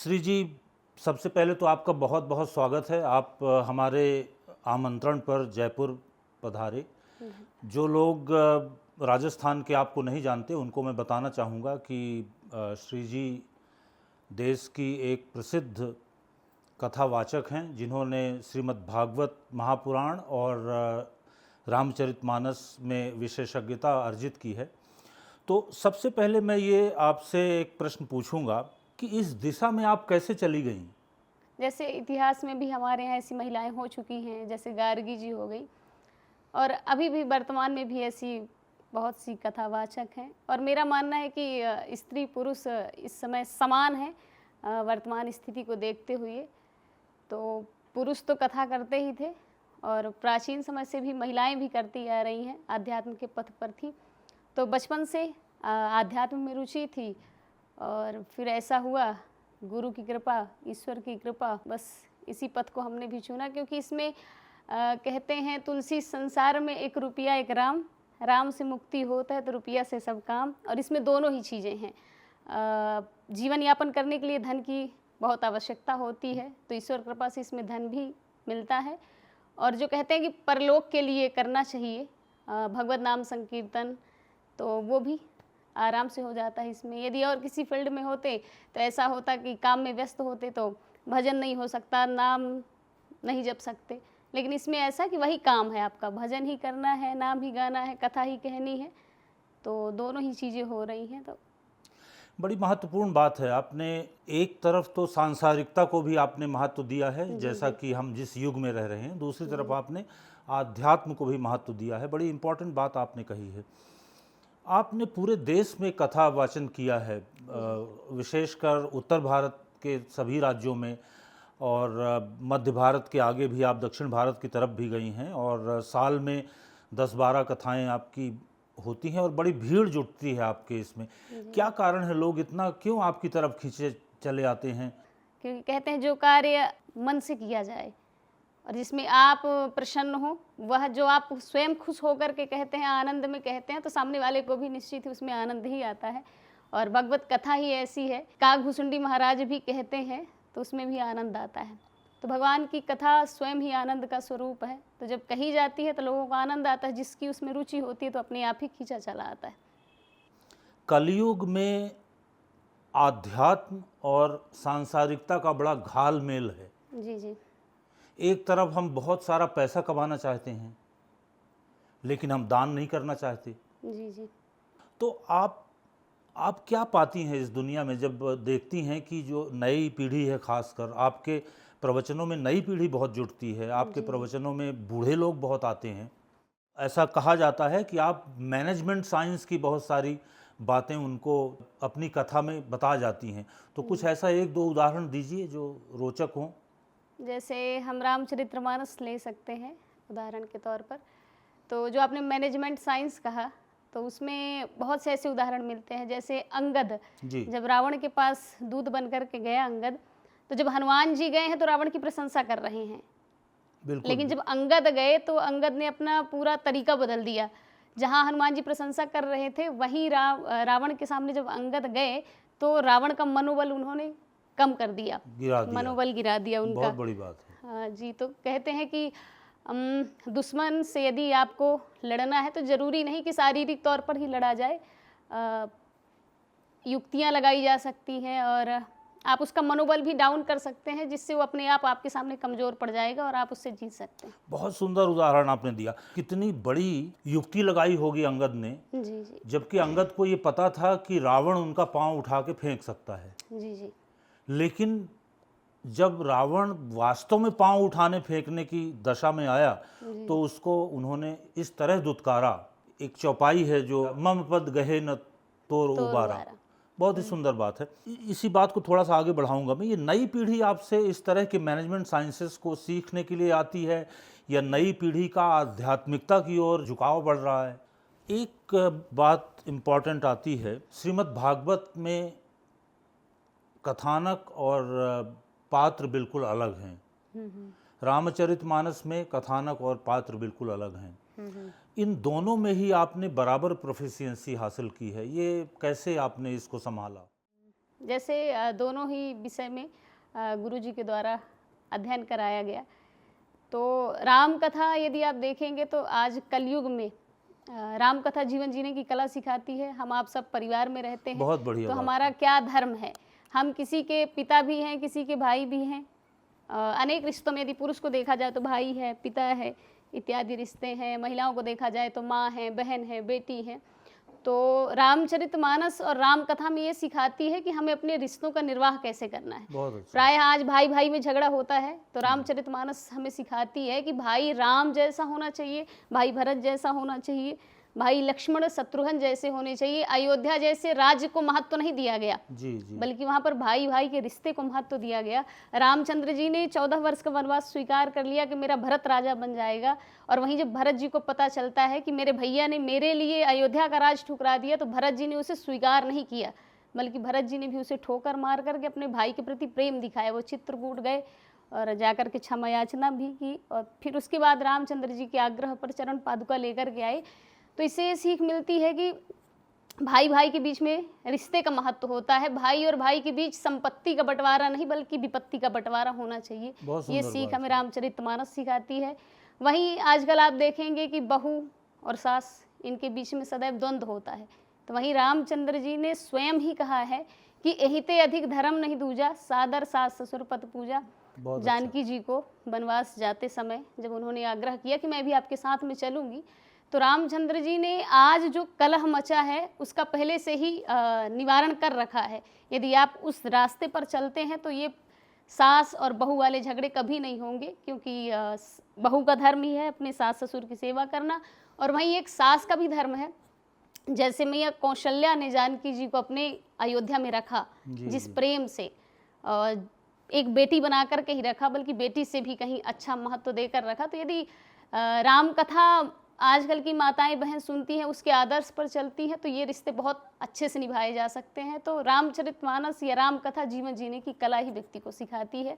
श्री जी, सबसे पहले तो आपका बहुत बहुत स्वागत है। आप हमारे आमंत्रण पर जयपुर पधारे। जो लोग राजस्थान के आपको नहीं जानते उनको मैं बताना चाहूँगा कि श्री जी देश की एक प्रसिद्ध कथावाचक हैं जिन्होंने श्रीमद् भागवत महापुराण और रामचरितमानस में विशेषज्ञता अर्जित की है। तो सबसे पहले मैं ये आपसे एक प्रश्न पूछूंगा कि इस दिशा में आप कैसे चली गईं? जैसे इतिहास में भी हमारे यहाँ ऐसी महिलाएं हो चुकी हैं, जैसे गार्गी जी हो गई, और अभी भी वर्तमान में भी ऐसी बहुत सी कथावाचक हैं। और मेरा मानना है कि स्त्री पुरुष इस समय समान हैं वर्तमान स्थिति को देखते हुए। तो पुरुष तो कथा करते ही थे और प्राचीन समय से भी महिलाएं भी करती आ रही हैं, आध्यात्म के पथ पर थी। तो बचपन से आध्यात्म में रुचि थी और फिर ऐसा हुआ, गुरु की कृपा, ईश्वर की कृपा, बस इसी पथ को हमने भी चुना। क्योंकि इसमें कहते हैं तुलसी संसार में एक रुपया एक राम, राम से मुक्ति होता है तो रुपया से सब काम। और इसमें दोनों ही चीज़ें हैं। जीवन यापन करने के लिए धन की बहुत आवश्यकता होती है, तो ईश्वर कृपा से इसमें धन भी मिलता है। और जो कहते हैं कि परलोक के लिए करना चाहिए भगवत नाम संकीर्तन, तो वो भी आराम से हो जाता है इसमें। यदि और किसी फील्ड में होते तो ऐसा होता कि काम में व्यस्त होते तो भजन नहीं हो सकता, नाम नहीं जप सकते। लेकिन इसमें ऐसा कि वही काम है आपका, भजन ही करना है, नाम ही गाना है, कथा ही कहनी है, तो दोनों ही चीज़ें हो रही हैं। तो बड़ी महत्वपूर्ण बात है। आपने एक तरफ तो सांसारिकता को भी आपने महत्व दिया है, जैसा कि हम जिस युग में रह रहे हैं, दूसरी तरफ आपने आध्यात्म को भी महत्व दिया है। बड़ी इम्पोर्टेंट बात आपने कही है। आपने पूरे देश में कथा वाचन किया है, विशेषकर उत्तर भारत के सभी राज्यों में, और मध्य भारत के आगे भी आप दक्षिण भारत की तरफ भी गई हैं, और साल में 10-12 कथाएं आपकी होती हैं और बड़ी भीड़ जुटती है आपके इसमें। क्या कारण है, लोग इतना क्यों आपकी तरफ खींचे चले आते हैं? क्योंकि कहते हैं जो कार्य मन से किया जाए और जिसमें आप प्रसन्न हो, वह जो आप स्वयं खुश होकर के कहते हैं, आनंद में कहते हैं, तो सामने वाले को भी निश्चित ही उसमें आनंद ही आता है। और भगवत कथा ही ऐसी है, काकभूषुंडी महाराज भी कहते हैं, तो उसमें भी आनंद आता है। तो भगवान की कथा स्वयं ही आनंद का स्वरूप है। तो जब कही जाती है तो लोगों को आनंद आता है, जिसकी उसमें रुचि होती है तो अपने आप ही खींचा चला आता है। कलयुग में आध्यात्म और सांसारिकता का बड़ा घालमेल है। जी जी। एक तरफ हम बहुत सारा पैसा कमाना चाहते हैं, लेकिन हम दान नहीं करना चाहते। जी जी। तो आप क्या पाती हैं इस दुनिया में, जब देखती हैं कि जो नई पीढ़ी है, खासकर आपके प्रवचनों में नई पीढ़ी बहुत जुड़ती है, आपके प्रवचनों में बूढ़े लोग बहुत आते हैं। ऐसा कहा जाता है कि आप मैनेजमेंट साइंस की बहुत सारी बातें उनको अपनी कथा में बता जाती हैं। तो कुछ ऐसा 1-2 उदाहरण दीजिए जो रोचक हों। जैसे हम रामचरितमानस ले सकते हैं उदाहरण के तौर पर। तो जो आपने मैनेजमेंट साइंस कहा, तो उसमें बहुत से ऐसे उदाहरण मिलते हैं। जैसे अंगद, जब रावण के पास दूत बन कर के गया अंगद, तो जब हनुमान जी गए हैं तो रावण की प्रशंसा कर रहे हैं। लेकिन जब अंगद गए तो अंगद ने अपना पूरा तरीका बदल दिया। जहाँ हनुमान जी प्रशंसा कर रहे थे, वहीं रावण के सामने जब अंगद गए तो रावण का मनोबल उन्होंने कम कर दिया, मनोबल गिरा दिया उनका। बहुत बड़ी बात है। हाँ जी। तो कहते हैं कि दुश्मन से यदि आपको लड़ना है तो ज़रूरी नहीं कि शारीरिक तौर पर ही लड़ा जाए, युक्तियाँ लगाई जा सकती हैं और आप उसका मनोबल भी डाउन कर सकते हैं, जिससे वो अपने आप आपके सामने कमज़ोर पड़ जाएगा और आप उससे जीत सकते हैं। बहुत सुंदर उदाहरण आपने दिया। कितनी बड़ी युक्ति लगाई होगी अंगद ने, जी जी। जबकि अंगद को ये पता था कि रावण उनका पाँव उठा के फेंक सकता है। जी जी। लेकिन जब रावण वास्तव में पांव उठाने फेंकने की दशा में आया तो उसको उन्होंने इस तरह दुत्कारा। एक चौपाई है जो मम पद गहे न तोर उबारा, बहुत ही सुंदर बात है। इसी बात को थोड़ा सा आगे बढ़ाऊंगा मैं। ये नई पीढ़ी आपसे इस तरह के मैनेजमेंट साइंसेस को सीखने के लिए आती है, या नई पीढ़ी का आध्यात्मिकता की ओर झुकाव बढ़ रहा है? एक बात इम्पॉर्टेंट आती है, श्रीमद् भागवत में कथानक और पात्र बिल्कुल अलग हैं। रामचरितमानस में कथानक और पात्र बिल्कुल अलग हैं। इन दोनों में ही आपने बराबर प्रोफिशिएंसी हासिल की है। ये कैसे आपने इसको संभाला? जैसे दोनों ही विषय में गुरु जी के द्वारा अध्ययन कराया गया। तो राम कथा यदि आप देखेंगे तो आज कलयुग में राम कथा जीवन जीने की कला सिखाती है। हम आप सब परिवार में रहते हैं, बहुत बढ़िया तो बात हमारा क्या धर्म है, हम किसी के पिता भी हैं, किसी के भाई भी हैं। अनेक रिश्तों में यदि पुरुष को देखा जाए तो भाई है, पिता है, इत्यादि रिश्ते हैं। महिलाओं को देखा जाए तो माँ है, बहन है, बेटी है। तो रामचरितमानस और राम कथा में ये सिखाती है कि हमें अपने रिश्तों का निर्वाह कैसे करना है। बहुत अच्छा। प्रायः आज भाई भाई में झगड़ा होता है, तो रामचरितमानस हमें सिखाती है कि भाई राम जैसा होना चाहिए, भाई भरत जैसा होना चाहिए, भाई लक्ष्मण शत्रुघ्न जैसे होने चाहिए। अयोध्या जैसे राज्य को महत्व नहीं दिया गया, जी जी। बल्कि वहाँ पर भाई भाई के रिश्ते को महत्व दिया गया। रामचंद्र जी ने 14 वर्ष का वनवास स्वीकार कर लिया कि मेरा भरत राजा बन जाएगा, और वहीं जब भरत जी को पता चलता है कि मेरे भैया ने मेरे लिए अयोध्या का राज ठुकरा दिया, तो भरत जी ने उसे स्वीकार नहीं किया, बल्कि भरत जी ने भी उसे ठोकर मार करके अपने भाई के प्रति प्रेम दिखाया। वो चित्रकूट गए और जाकर के क्षमा याचना भी की, और फिर उसके बाद रामचंद्र जी के आग्रह पर चरण पादुका लेकर के आए। तो इससे ये सीख मिलती है कि भाई भाई के बीच में रिश्ते का महत्व होता है। भाई और भाई के बीच संपत्ति का बंटवारा नहीं, बल्कि विपत्ति का बंटवारा होना चाहिए। बहुत ये सुंदर सीख बात हमें है। रामचरितमानस सिखाती है। वहीं आजकल आप देखेंगे कि बहू और सास, इनके बीच में सदैव द्वंद्व होता है। तो वहीं रामचंद्र जी ने स्वयं ही कहा है कि एहिते अधिक धर्म नहीं दूजा, सादर सास ससुर पत पूजा। बहुत अच्छा। जानकी जी को वनवास जाते समय जब उन्होंने आग्रह किया कि मैं भी आपके साथ में चलूंगी, तो रामचंद्र जी ने आज जो कलह मचा है उसका पहले से ही निवारण कर रखा है। यदि आप उस रास्ते पर चलते हैं तो ये सास और बहू वाले झगड़े कभी नहीं होंगे, क्योंकि बहू का धर्म ही है अपने सास ससुर की सेवा करना, और वहीं एक सास का भी धर्म है। जैसे मैया कौशल्या ने जानकी जी को अपने अयोध्या में रखा, जी, जिस जी। प्रेम से एक बेटी बना कर के ही रखा, बल्कि बेटी से भी कहीं अच्छा महत्व देकर रखा। तो यदि राम कथा आजकल की माताएं बहन सुनती हैं, उसके आदर्श पर चलती हैं, तो ये रिश्ते बहुत अच्छे से निभाए जा सकते हैं। तो रामचरितमानस या राम कथा जीवन जीने की कला ही व्यक्ति को सिखाती है।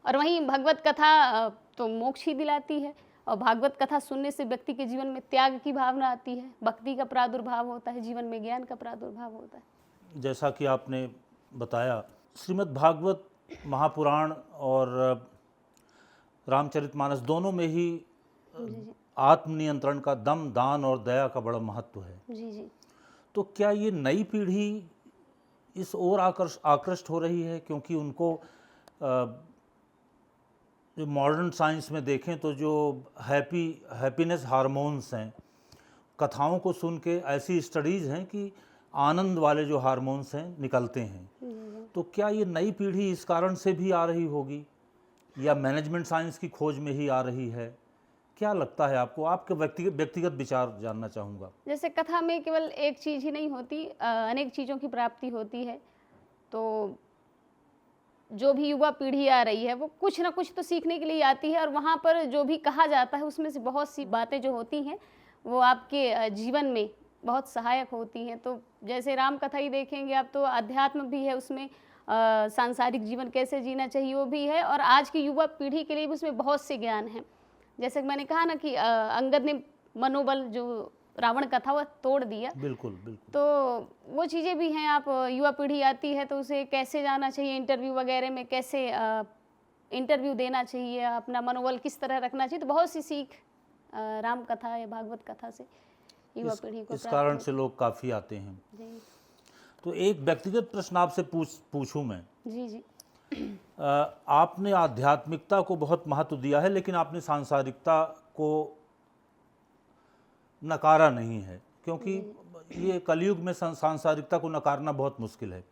और वहीं भगवत कथा तो मोक्ष ही दिलाती है, और भागवत कथा सुनने से व्यक्ति के जीवन में त्याग की भावना आती है, भक्ति का प्रादुर्भाव होता है, जीवन में ज्ञान का प्रादुर्भाव होता है। जैसा कि आपने बताया, श्रीमद् भागवत महापुराण और रामचरितमानस दोनों में ही जी आत्मनियंत्रण का, दम, दान और दया का बड़ा महत्व है। जी जी। तो क्या ये नई पीढ़ी इस ओर आकृष्ट हो रही है? क्योंकि उनको जो मॉडर्न साइंस में देखें तो जो हैप्पीनेस हार्मोन्स हैं, कथाओं को सुन के ऐसी स्टडीज़ हैं कि आनंद वाले जो हार्मोन्स हैं निकलते हैं। तो क्या ये नई पीढ़ी इस कारण से भी आ रही होगी, या मैनेजमेंट साइंस की खोज में ही आ रही है? क्या लगता है आपको? आपके व्यक्तिगत विचार जानना चाहूँगा। जैसे कथा में केवल एक चीज़ ही नहीं होती, अनेक चीज़ों की प्राप्ति होती है। तो जो भी युवा पीढ़ी आ रही है वो कुछ ना कुछ तो सीखने के लिए आती है, और वहाँ पर जो भी कहा जाता है उसमें से बहुत सी बातें जो होती हैं वो आपके जीवन में बहुत सहायक होती हैं। तो जैसे राम कथा ही देखेंगे आप, तो अध्यात्म भी है उसमें, सांसारिक जीवन कैसे जीना चाहिए वो भी है, और आज की युवा पीढ़ी के लिए भी उसमें बहुत से ज्ञान हैं। जैसे कि मैंने कहा ना कि अंगद ने मनोबल जो रावण का था वह तोड़ दिया। बिल्कुल बिल्कुल। तो वो चीज़ें भी हैं। आप युवा पीढ़ी आती है तो उसे कैसे जाना चाहिए, इंटरव्यू वगैरह में कैसे इंटरव्यू देना चाहिए, अपना मनोबल किस तरह रखना चाहिए, तो बहुत सी सीख राम कथा या भागवत कथा से युवा पीढ़ी को इस प्राप्त कारण होती से लोग काफ़ी आते हैं। जी तो एक व्यक्तिगत प्रश्न आपसे पूछूं मैं। जी जी आपने आध्यात्मिकता को बहुत महत्व दिया है, लेकिन आपने सांसारिकता को नकारा नहीं है, क्योंकि ये कलयुग में सांसारिकता को नकारना बहुत मुश्किल है।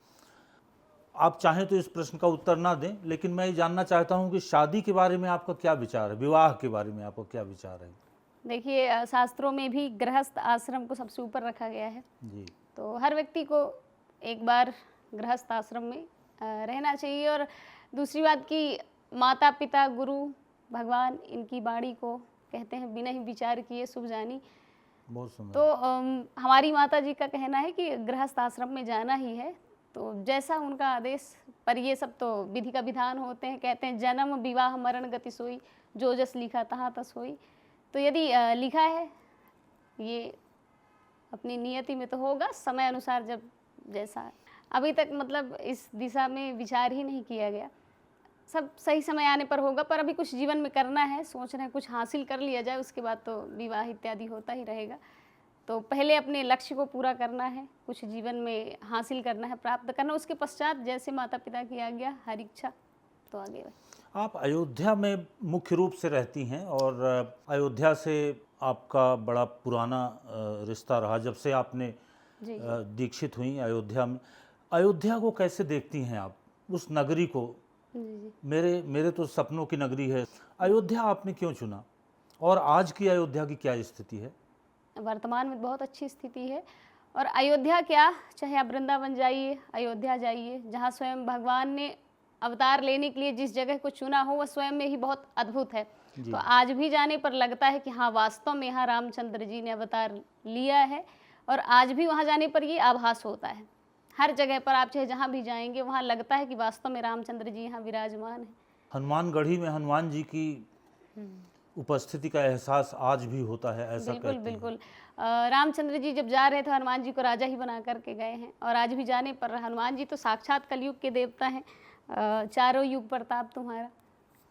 आप चाहें तो इस प्रश्न का उत्तर ना दें, लेकिन मैं ये जानना चाहता हूं कि शादी के बारे में आपका क्या विचार है, विवाह के बारे में आपका क्या विचार है? देखिए, शास्त्रों में भी गृहस्थ आश्रम को सबसे ऊपर रखा गया है। जी। तो हर व्यक्ति को एक बार गृहस्थ आश्रम में रहना चाहिए। और दूसरी बात कि माता पिता गुरु भगवान इनकी वाणी को कहते हैं बिना ही विचार किए शुभ जानी। बहुत सुंदर। तो हमारी माता जी का कहना है कि गृहस्थ आश्रम में जाना ही है, तो जैसा उनका आदेश। पर ये सब तो विधि का विधान होते हैं। कहते हैं जन्म विवाह मरण गति सोई, जो जस लिखा तहाँ तस होई। तो यदि लिखा है ये अपनी नियति में तो होगा, समय अनुसार जब जैसा अभी तक मतलब इस दिशा में विचार ही नहीं किया गया। सब सही समय आने पर होगा, पर अभी कुछ जीवन में करना है, सोच रहे हैं कुछ हासिल कर लिया जाए, उसके बाद तो विवाह इत्यादि होता ही रहेगा। तो पहले अपने लक्ष्य को पूरा करना है, कुछ जीवन में हासिल करना है, प्राप्त करना, उसके पश्चात जैसे माता पिता की आज्ञा, हर इच्छा, तो आगे बढ़े। आप अयोध्या में मुख्य रूप से रहती हैं और अयोध्या से आपका बड़ा पुराना रिश्ता रहा जब से आपने जी दीक्षित हुई अयोध्या में। अयोध्या को कैसे देखती हैं आप, उस नगरी को? जी जी। मेरे तो सपनों की नगरी है। अयोध्या आपने क्यों चुना और आज की अयोध्या की क्या स्थिति है? वर्तमान में बहुत अच्छी स्थिति है। और अयोध्या क्या, चाहे आप वृंदावन जाइए, अयोध्या जाइए, जहाँ स्वयं भगवान ने अवतार लेने के लिए जिस जगह को चुना हो, वह स्वयं में ही बहुत अद्भुत है। जी। तो आज भी जाने पर लगता है कि हाँ, वास्तव में यहाँ रामचंद्र जी ने अवतार लिया है। और आज भी वहाँ जाने पर ये आभास होता है। हर जगह पर आप चाहे जहाँ भी जाएंगे, वहाँ लगता है कि वास्तव में रामचंद्र जी यहाँ विराजमान है। हनुमानगढ़ी में हनुमान जी की उपस्थिति का एहसास आज भी होता है, ऐसा बिल्कुल कहते हैं। बिल्कुल। रामचंद्र जी जब जा रहे थे, हनुमान जी को राजा ही बना करके गए हैं। और आज भी जाने पर हनुमान जी तो साक्षात कलयुग के देवता हैं। चारों युग प्रताप तुम्हारा।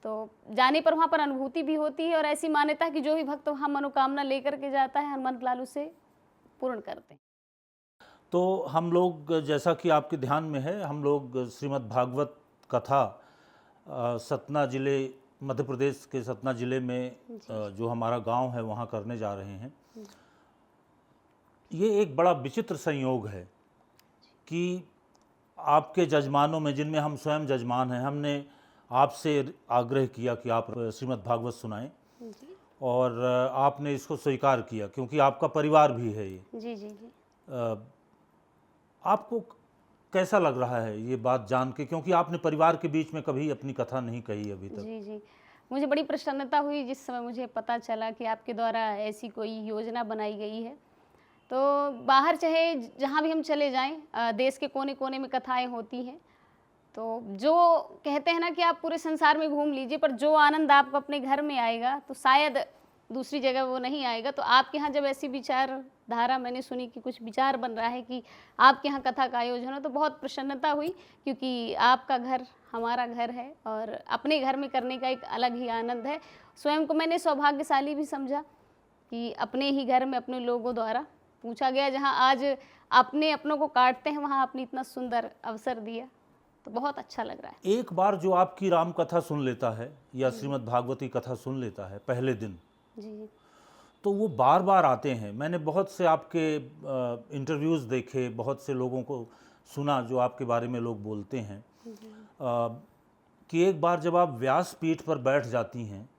तो जाने पर वहाँ पर अनुभूति भी होती है। और ऐसी मान्यता है कि जो भी भक्त वहाँ मनोकामना लेकर के जाता है, हनुमंत लाल उसे पूर्ण करते हैं। तो हम लोग, जैसा कि आपके ध्यान में है, हम लोग श्रीमद् भागवत कथा सतना जिले, मध्य प्रदेश के सतना जिले में जो हमारा गांव है वहाँ करने जा रहे हैं। ये एक बड़ा विचित्र संयोग है कि आपके जजमानों में, जिनमें हम स्वयं जजमान हैं, हमने आपसे आग्रह किया कि आप श्रीमद् भागवत सुनाएं और आपने इसको स्वीकार किया क्योंकि आपका परिवार भी है ये। जी जी जी। आपको कैसा लग रहा है ये बात जान के, क्योंकि आपने परिवार के बीच में कभी अपनी कथा नहीं कही अभी तक? जी जी। मुझे बड़ी प्रसन्नता हुई जिस समय मुझे पता चला कि आपके द्वारा ऐसी कोई योजना बनाई गई है। तो बाहर चाहे जहाँ भी हम चले जाएं, देश के कोने कोने में कथाएं होती हैं। तो जो कहते हैं ना कि आप पूरे संसार में घूम लीजिए, पर जो आनंद आपको अपने घर में आएगा तो शायद दूसरी जगह वो नहीं आएगा। तो आपके यहाँ जब ऐसी विचारधारा मैंने सुनी कि कुछ विचार बन रहा है कि आपके यहाँ कथा का आयोजन हो, तो बहुत प्रसन्नता हुई। क्योंकि आपका घर हमारा घर है और अपने घर में करने का एक अलग ही आनंद है। स्वयं को मैंने सौभाग्यशाली भी समझा कि अपने ही घर में अपने लोगों द्वारा पूछा गया, जहाँ आज अपने अपनों को काटते हैं, वहाँ आपने इतना सुंदर अवसर दिया। तो बहुत अच्छा लग रहा है। एक बार जो आपकी राम कथा सुन लेता है या श्रीमद् भागवती कथा सुन लेता है पहले दिन, जी तो वो बार बार आते हैं। मैंने बहुत से आपके इंटरव्यूज़ देखे, बहुत से लोगों को सुना जो आपके बारे में लोग बोलते हैं कि एक बार जब आप व्यासपीठ पर बैठ जाती हैं,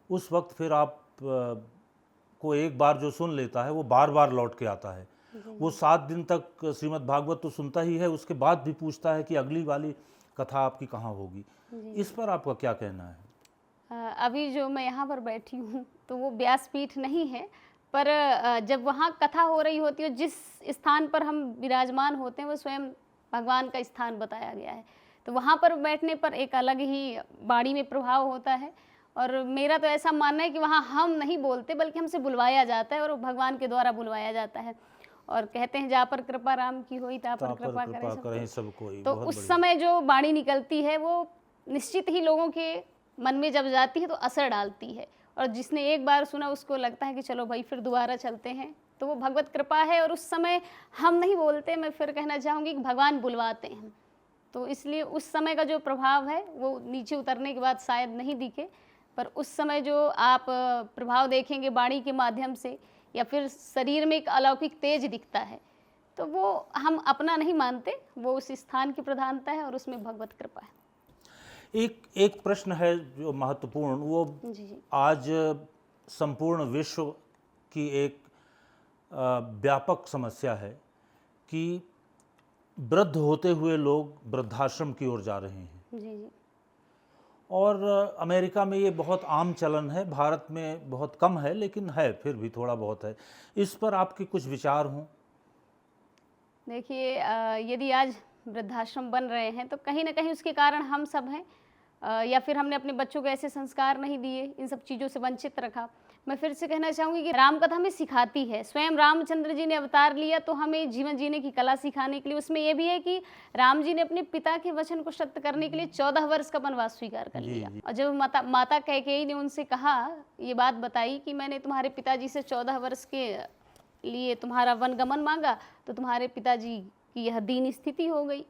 उस वक्त फिर आप को एक बार जो सुन लेता है वो बार बार लौट के आता है। वो 7 दिन तक श्रीमद् भागवत तो सुनता ही है, उसके बाद भी पूछता है कि अगली वाली कथा आपकी कहाँ होगी। इस पर आपका क्या कहना है? अभी जो मैं यहाँ पर बैठी हूँ तो वो व्यासपीठ नहीं है, पर जब वहाँ कथा हो रही होती है, जिस स्थान पर हम विराजमान होते हैं वो स्वयं भगवान का स्थान बताया गया है। तो वहाँ पर बैठने पर एक अलग ही वाणी में प्रभाव होता है। और मेरा तो ऐसा मानना है कि वहाँ हम नहीं बोलते, बल्कि हमसे बुलवाया जाता है और भगवान के द्वारा बुलवाया जाता है। और कहते हैं जहाँ पर कृपा राम की होई ता पर कृपा करें सब कोई। तो उस समय जो वाणी निकलती है वो निश्चित ही लोगों के मन में जब जाती है तो असर डालती है। और जिसने एक बार सुना उसको लगता है कि चलो भाई फिर दोबारा चलते हैं। तो वो भगवत कृपा है और उस समय हम नहीं बोलते, मैं फिर कहना चाहूँगी कि भगवान बुलवाते हैं। तो इसलिए उस समय का जो प्रभाव है वो नीचे उतरने के बाद शायद नहीं दिखे, पर उस समय जो आप प्रभाव देखेंगे वाणी के माध्यम से, या फिर शरीर में एक अलौकिक तेज दिखता है, तो वो हम अपना नहीं मानते, वो उस स्थान की प्रधानता है और उसमें भगवत कृपा है। एक प्रश्न है जो महत्वपूर्ण, वो जी आज संपूर्ण विश्व की एक व्यापक समस्या है कि वृद्ध होते हुए लोग वृद्धाश्रम की ओर जा रहे हैं। जी जी। और अमेरिका में ये बहुत आम चलन है, भारत में बहुत कम है, लेकिन है, फिर भी थोड़ा बहुत है। इस पर आपके कुछ विचार हों? देखिए, यदि आज वृद्धाश्रम बन रहे हैं तो कहीं ना कहीं उसके कारण हम सब हैं, या फिर हमने अपने बच्चों को ऐसे संस्कार नहीं दिए, इन सब चीज़ों से वंचित रखा। मैं फिर से कहना चाहूँगी कि राम कथा हमें सिखाती है। स्वयं रामचंद्र जी ने अवतार लिया तो हमें जीवन जीने की कला सिखाने के लिए। उसमें यह भी है कि राम जी ने अपने पिता के वचन को सत्य करने के लिए 14 वर्ष का वनवास स्वीकार कर लिया। और जब माता कैकेयी ने उनसे कहा, ये बात बताई कि मैंने तुम्हारे पिताजी से 14 वर्ष के लिए तुम्हारा वनगमन मांगा, तो तुम्हारे पिताजी की यह दीन स्थिति हो गई।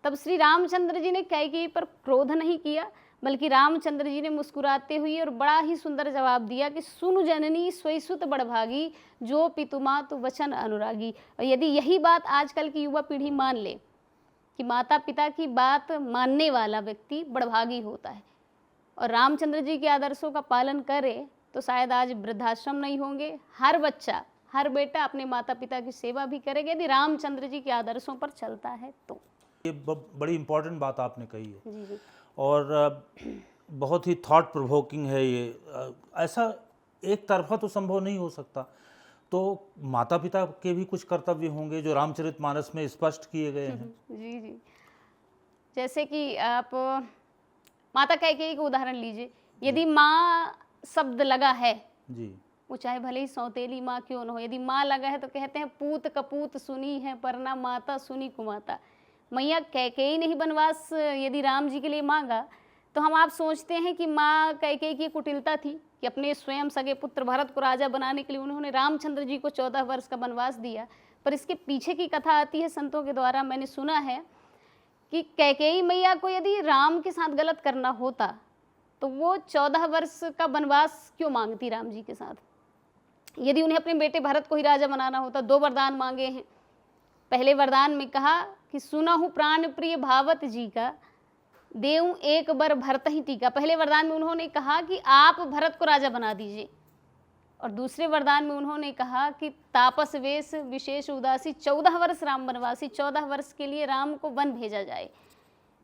तब श्री रामचंद्र जी ने कैकेयी पर क्रोध नहीं किया, बल्कि रामचंद्र जी ने मुस्कुराते हुए और बड़ा ही सुंदर जवाब दिया कि सुनु जननी सोई सुत बड़भागी, जो पितु मातु वचन अनुरागी। और यदि यही बात आजकल की युवा पीढ़ी मान ले कि माता पिता की बात मानने वाला व्यक्ति बड़भागी होता है और रामचंद्र जी के आदर्शों का पालन करे, तो शायद आज वृद्धाश्रम नहीं होंगे। हर बच्चा, हर बेटा अपने माता पिता की सेवा भी करेगा यदि रामचंद्र जी के आदर्शों पर चलता है तो। ये बड़ी इम्पोर्टेंट बात आपने कही है। जी जी और बहुत ही थॉट प्रोवोकिंग है ये। ऐसा एक तरफा तो संभव नहीं हो सकता, तो माता पिता के भी कुछ कर्तव्य होंगे जो रामचरितमानस में स्पष्ट किए गए हैं। जी जी। जैसे कि आप माता कैकेयी का उदाहरण लीजिए। यदि माँ शब्द लगा है जी, वो चाहे भले ही सौतेली माँ क्यों न हो, यदि माँ लगा है तो कहते हैं पूत कपूत सुनी है परना माता सुनी कुमाता। मैया कैकेयी ने ही वनवास यदि राम जी के लिए मांगा तो हम आप सोचते हैं कि माँ कैकेयी की कुटिलता थी कि अपने स्वयं सगे पुत्र भरत को राजा बनाने के लिए उन्होंने रामचंद्र जी को 14 वर्ष का वनवास दिया। पर इसके पीछे की कथा आती है संतों के द्वारा, मैंने सुना है कि कैकेयी मैया को यदि राम के साथ गलत करना होता तो वो 14 वर्ष का वनवास क्यों मांगती राम जी के साथ। यदि उन्हें अपने बेटे भरत को ही राजा बनाना होता, 2 वरदान मांगे हैं। पहले वरदान में कहा कि सुना हूँ प्राण प्रिय भावत जी का, देऊं एक बर भरत ही टीका। पहले वरदान में उन्होंने कहा कि आप भरत को राजा बना दीजिए, और दूसरे वरदान में उन्होंने कहा कि तापस वेश विशेष उदासी, 14 वर्ष राम वनवासी, 14 वर्ष के लिए राम को वन भेजा जाए।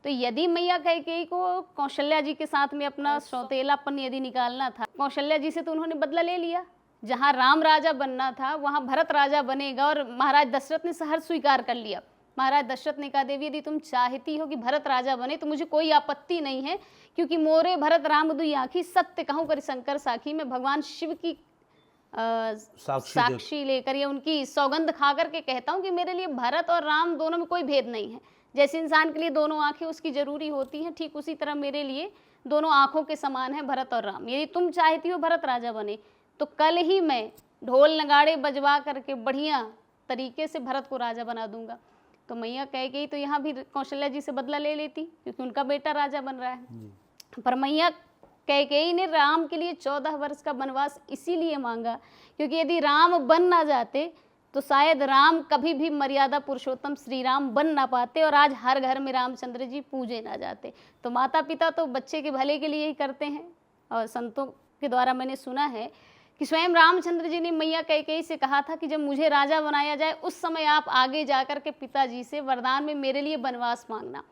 तो यदि मैया कैकेयी को कौशल्या जी के साथ में अपना सौतेलापन यदि निकालना था, कौशल्या जी से तो उन्होंने बदला ले लिया। जहाँ राम राजा बनना था वहाँ भरत राजा बनेगा, और महाराज दशरथ ने सहर्ष स्वीकार कर लिया। महाराज दशरथ ने कहा, देवी यदि तुम चाहती हो कि भरत राजा बने तो मुझे कोई आपत्ति नहीं है, क्योंकि मोरे भरत राम दुई आँखी, सत्य कहूँ कर शंकर साखी। मैं भगवान शिव की साक्षी लेकर या उनकी सौगंध खा करके कहता हूँ कि मेरे लिए भरत और राम दोनों में कोई भेद नहीं है। जैसे इंसान के लिए दोनों आँखें उसकी ज़रूरी होती हैं, ठीक उसी तरह मेरे लिए दोनों आँखों के समान है भरत और राम। यदि तुम चाहती हो भरत राजा बने तो कल ही मैं ढोल नगाड़े बजवा करके बढ़िया तरीके से भरत को राजा बना दूंगा। तो मैया कैकेयी तो यहाँ भी कौशल्या जी से बदला ले लेती क्योंकि उनका बेटा राजा बन रहा है। पर मैया कैकेयी ने राम के लिए 14 वर्ष का वनवास इसीलिए मांगा क्योंकि यदि राम बन ना जाते तो शायद राम कभी भी मर्यादा पुरुषोत्तम श्री राम बन ना पाते और आज हर घर में रामचंद्र जी पूजे ना जाते। तो माता पिता तो बच्चे के भले के लिए ही करते हैं, और संतों के द्वारा मैंने सुना है कि स्वयं रामचंद्र जी ने मैया कैकेयी से कहा था कि जब मुझे राजा बनाया जाए उस समय आप आगे जाकर के पिताजी से वरदान में मेरे लिए वनवास मांगना।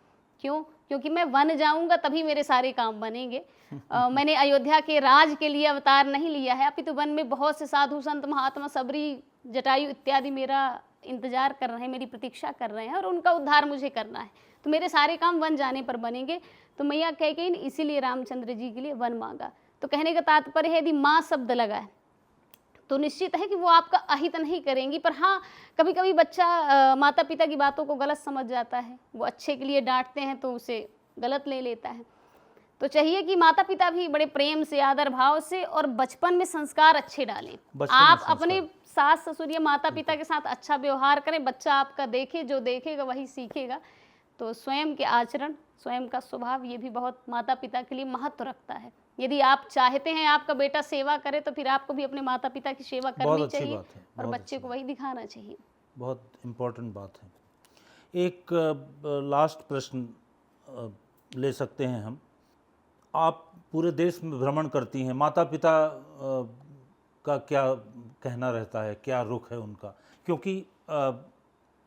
क्यों? क्योंकि मैं वन जाऊंगा तभी मेरे सारे काम बनेंगे। मैंने अयोध्या के राज के लिए अवतार नहीं लिया है, अपितु वन में बहुत से साधु संत महात्मा सबरी जटायु इत्यादि मेरा इंतजार कर रहे हैं, मेरी प्रतीक्षा कर रहे हैं और उनका उद्धार मुझे करना है। तो मेरे सारे काम वन जाने पर बनेंगे। तो मैया कैकेयी ने इसीलिए रामचंद्र जी के लिए वन मांगा। तो कहने का तात्पर्य है यदि माँ शब्द लगा है तो निश्चित है कि वो आपका अहित नहीं करेंगी। पर हाँ, कभी कभी बच्चा माता पिता की बातों को गलत समझ जाता है, वो अच्छे के लिए डांटते हैं तो उसे गलत ले लेता है। तो चाहिए कि माता पिता भी बड़े प्रेम से, आदर भाव से और बचपन में संस्कार अच्छे डालें। आप अपने सास ससुर या माता पिता के साथ अच्छा व्यवहार करें, बच्चा आपका देखे, जो देखेगा वही सीखेगा। तो स्वयं के आचरण, स्वयं का स्वभाव, ये भी बहुत माता पिता के लिए महत्व रखता है। यदि आप चाहते हैं आपका बेटा सेवा करे तो फिर आपको भी अपने माता पिता की सेवा करनी चाहिए और बच्चे को वही दिखाना चाहिए। बहुत इम्पोर्टेंट बात है। एक लास्ट प्रश्न ले सकते हैं हम। आप पूरे देश में भ्रमण करती हैं, माता पिता का क्या कहना रहता है, क्या रुख है उनका? क्योंकि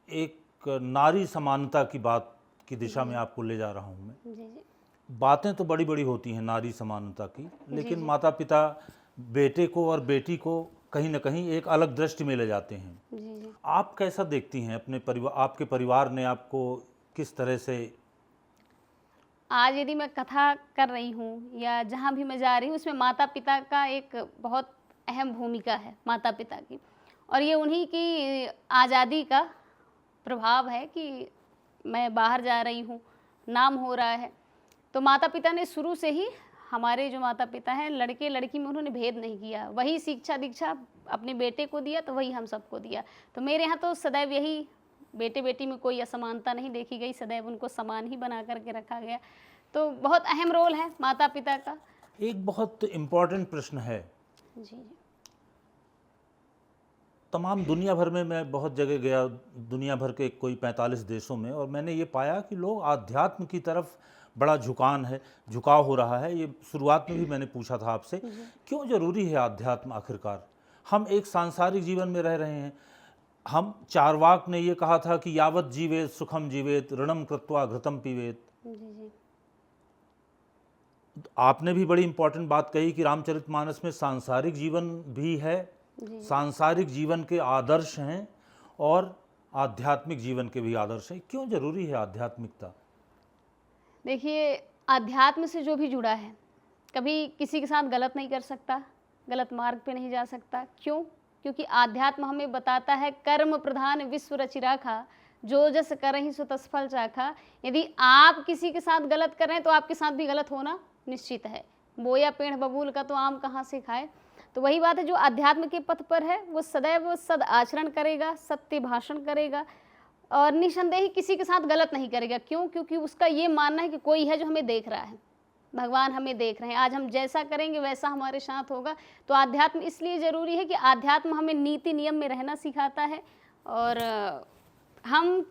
एक नारी समानता की बात की दिशा में आपको ले जा रहा हूँ मैं। जी जी। बातें तो बड़ी बड़ी होती हैं नारी समानता की, लेकिन माता पिता बेटे को और बेटी को कहीं ना कहीं एक अलग दृष्टि में ले जाते हैं। जी जी। आप कैसा देखती हैं अपने परिवार, आपके परिवार ने आपको किस तरह से? आज यदि मैं कथा कर रही हूँ या जहाँ भी मैं जा रही हूँ उसमें माता पिता का एक बहुत अहम भूमिका है माता पिता की, और ये उन्हीं की आज़ादी का प्रभाव है कि मैं बाहर जा रही हूँ, नाम हो रहा है। तो माता पिता ने शुरू से ही, हमारे जो माता पिता हैं, लड़के लड़की में उन्होंने भेद नहीं किया। वही शिक्षा दीक्षा अपने बेटे को दिया तो वही हम सबको दिया। तो मेरे यहाँ तो सदैव यही, बेटे बेटी में कोई असमानता नहीं देखी गई, सदैव उनको समान ही बना करके रखा गया। तो बहुत अहम रोल है माता पिता का। एक बहुत इम्पॉर्टेंट प्रश्न है, जी जी तमाम दुनिया भर में मैं बहुत जगह गया, दुनिया भर के कोई 45 देशों में, और मैंने ये पाया कि लोग आध्यात्म की तरफ बड़ा झुकाव हो रहा है। ये शुरुआत में भी मैंने पूछा था आपसे, क्यों ज़रूरी है आध्यात्म आखिरकार? हम एक सांसारिक जीवन में रह रहे हैं। हम चारवाक ने ये कहा था कि यावत जीवेत सुखम जीवेत ऋणम कृत्वा घृतम पीवेत। जी जी आपने भी बड़ी इंपॉर्टेंट बात कही कि रामचरितमानस में सांसारिक जीवन भी है, जी सांसारिक जीवन के आदर्श हैं और आध्यात्मिक जीवन के भी आदर्श हैं। क्यों जरूरी है आध्यात्मिकता? देखिए, अध्यात्म से जो भी जुड़ा है कभी किसी के साथ गलत नहीं कर सकता, गलत मार्ग पे नहीं जा सकता। क्यों? क्योंकि आध्यात्म हमें बताता है कर्म प्रधान विश्व रचि राखा, जो जस करहि सो तस फल चाखा। यदि आप किसी के साथ गलत कर रहे हैं तो आपके साथ भी गलत होना निश्चित है। बोया पेड़ बबूल का तो आम कहाँ से खाए। तो वही बात है, जो अध्यात्म के पथ पर है वो सदैव सद आचरण करेगा, सत्य भाषण करेगा और निसंदेह ही किसी के साथ गलत नहीं करेगा। क्यों? क्योंकि उसका ये मानना है कि कोई है जो हमें देख रहा है, भगवान हमें देख रहे हैं। आज हम जैसा करेंगे वैसा हमारे साथ होगा। तो आध्यात्म इसलिए ज़रूरी है कि आध्यात्म हमें नीति नियम में रहना सिखाता है और हम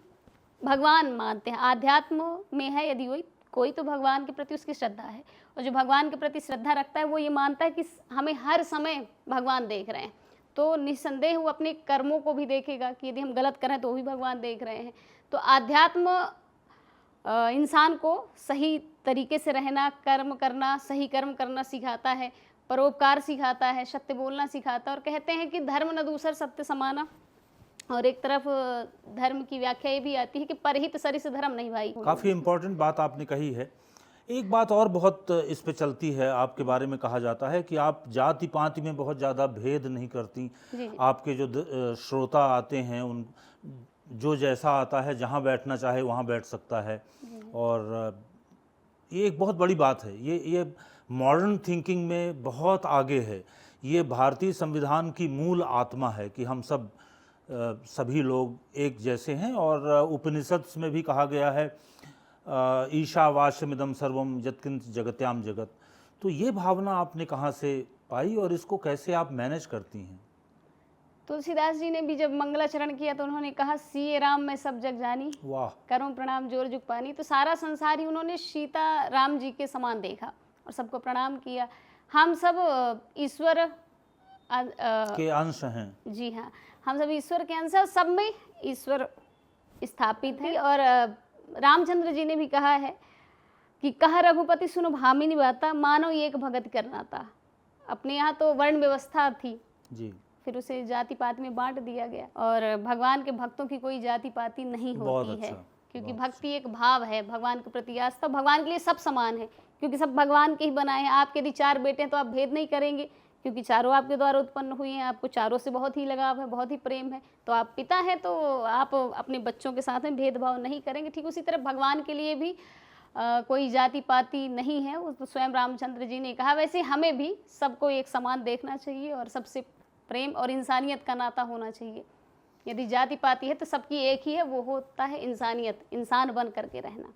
भगवान मानते हैं। आध्यात्म में है यदि कोई तो भगवान के प्रति उसकी श्रद्धा है, और जो भगवान के प्रति श्रद्धा रखता है वो ये मानता है कि हमें हर समय भगवान देख रहे हैं। तो निस्संदेह वो अपने कर्मों को भी देखेगा कि यदि हम गलत करें तो वो भी भगवान देख रहे हैं। तो आध्यात्म इंसान को सही तरीके से रहना, कर्म करना, सही कर्म करना सिखाता है, परोपकार सिखाता है, सत्य बोलना सिखाता है। और कहते हैं कि धर्म न दूसर सत्य समाना। और एक तरफ धर्म की व्याख्या ये भी आती है कि परहित सरिस धर्म नहीं भाई। काफ़ी इम्पोर्टेंट बात आपने कही है। एक बात और बहुत इस पे चलती है, आपके बारे में कहा जाता है कि आप जाति पाति में बहुत ज़्यादा भेद नहीं करती। जी। आपके जो श्रोता आते हैं उन जो जैसा आता है, जहाँ बैठना चाहे वहाँ बैठ सकता है। और ये एक बहुत बड़ी बात है। ये मॉडर्न थिंकिंग में बहुत आगे है। ये भारतीय संविधान की मूल आत्मा है कि हम सभी लोग एक जैसे हैं। और उपनिषद में भी कहा गया है ईशावास्यमिदं सर्वम यत्किंच जगत्याम जगत। तो ये भावना आपने कहाँ से पाई और इसको कैसे आप मैनेज करती हैं? तुलसीदास जी ने भी जब मंगलाचरण किया तो उन्होंने कहा सीए राम मैं सब जग जानी, वाह, करूं प्रणाम जोर जुग पानी। तो सारा संसार ही उन्होंने सीता राम जी के समान देखा और सबको प्रणाम किया। हम सब ईश्वर के अंश हैं। जी हाँ, हम सब ईश्वर के अंश हैं, सब में ईश्वर स्थापित है। और रामचंद्र जी ने भी कहा है कि कह रघुपति सुनो भामिनी बाता, मानो एक भगत करना था। अपने यहाँ तो वर्ण व्यवस्था थी जी, फिर उसे जाति पाति में बांट दिया गया। और भगवान के भक्तों की कोई जाति पाति नहीं होती है, क्योंकि भक्ति एक भाव है, भगवान के प्रति आस्था। भगवान के लिए सब समान है, क्योंकि सब भगवान के ही बनाए हैं। आपके यदि 4 बेटे हैं तो आप भेद नहीं करेंगे, क्योंकि चारों आपके द्वारा उत्पन्न हुए हैं। आपको चारों से बहुत ही लगाव है, बहुत ही प्रेम है। तो आप पिता हैं तो आप अपने बच्चों के साथ में भेदभाव नहीं करेंगे। ठीक उसी तरह भगवान के लिए भी कोई जाति पाति नहीं है, वो तो स्वयं रामचंद्र जी ने कहा। वैसे हमें भी सबको एक समान देखना चाहिए और सबसे प्रेम और इंसानियत का नाता होना चाहिए। यदि जाति पाति है तो सबकी एक ही है, वो होता है इंसानियत, इंसान बन करके रहना।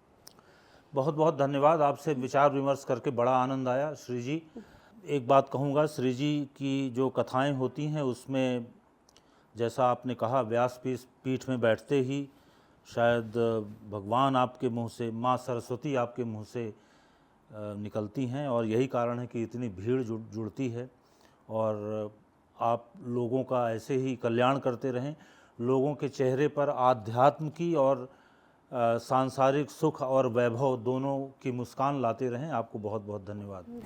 बहुत बहुत धन्यवाद। आपसे विचार विमर्श करके बड़ा आनंद आया श्री जी। एक बात कहूँगा, श्री जी की जो कथाएं होती हैं उसमें जैसा आपने कहा, व्यास पीठ में बैठते ही शायद भगवान आपके मुंह से, माँ सरस्वती आपके मुंह से निकलती हैं। और यही कारण है कि इतनी भीड़ जुड़ती है। और आप लोगों का ऐसे ही कल्याण करते रहें, लोगों के चेहरे पर आध्यात्म की और सांसारिक सुख और वैभव दोनों की मुस्कान लाते रहें। आपको बहुत बहुत धन्यवाद।